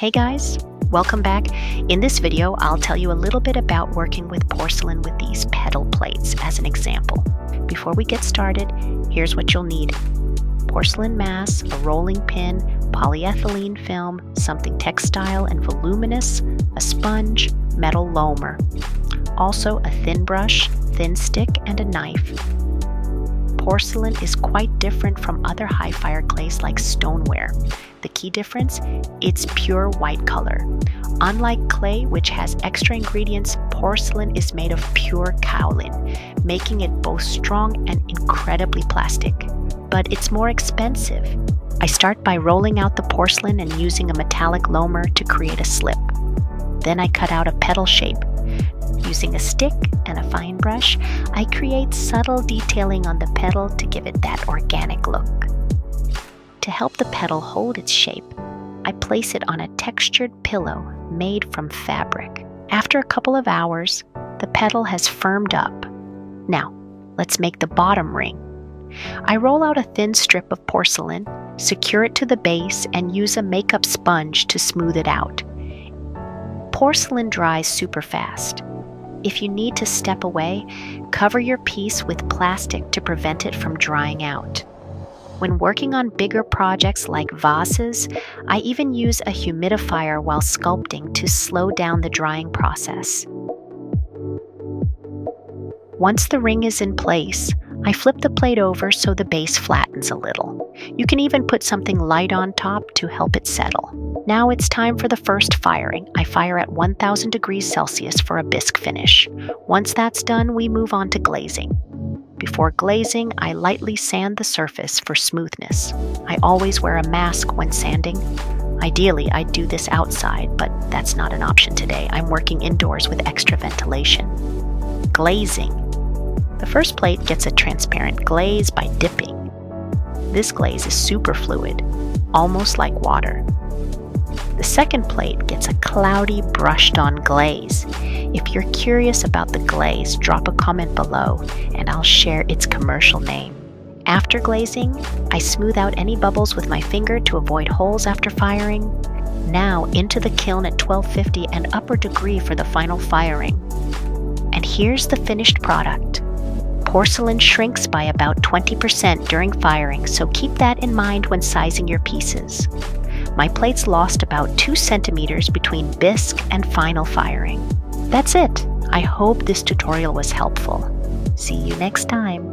Hey guys, welcome back. In this video, I'll tell you a little bit about working with porcelain with these petal plates as an example. Before we get started, here's what you'll need. Porcelain mass, a rolling pin, polyethylene film, something textile and voluminous, a sponge, metal loamer. Also a thin brush, thin stick, and a knife. Porcelain is quite different from other high fire clays like stoneware. The key difference? It's pure white color. Unlike clay, which has extra ingredients, porcelain is made of pure kaolin, making it both strong and incredibly plastic. But it's more expensive. I start by rolling out the porcelain and using a metallic loamer to create a slip. Then I cut out a petal shape. Using a stick and a fine brush, I create subtle detailing on the petal to give it that organic look. To help the petal hold its shape, I place it on a textured pillow made from fabric. After a couple of hours, the petal has firmed up. Now, let's make the bottom ring. I roll out a thin strip of porcelain, secure it to the base, and use a makeup sponge to smooth it out. Porcelain dries super fast. If you need to step away, cover your piece with plastic to prevent it from drying out. When working on bigger projects like vases, I even use a humidifier while sculpting to slow down the drying process. Once the ring is in place, I flip the plate over so the base flattens a little. You can even put something light on top to help it settle. Now it's time for the first firing. I fire at 1000 degrees Celsius for a bisque finish. Once that's done, we move on to glazing. Before glazing, I lightly sand the surface for smoothness. I always wear a mask when sanding. Ideally, I'd do this outside, but that's not an option today. I'm working indoors with extra ventilation. Glazing. The first plate gets a transparent glaze by dipping. This glaze is super fluid, almost like water. The second plate gets a cloudy, brushed-on glaze. If you're curious about the glaze, drop a comment below and I'll share its commercial name. After glazing, I smooth out any bubbles with my finger to avoid holes after firing. Now into the kiln at 1250 and upper degree for the final firing. And here's the finished product. Porcelain shrinks by about 20% during firing, so keep that in mind when sizing your pieces. My plates lost about 2 centimeters between bisque and final firing. That's it. I hope this tutorial was helpful. See you next time.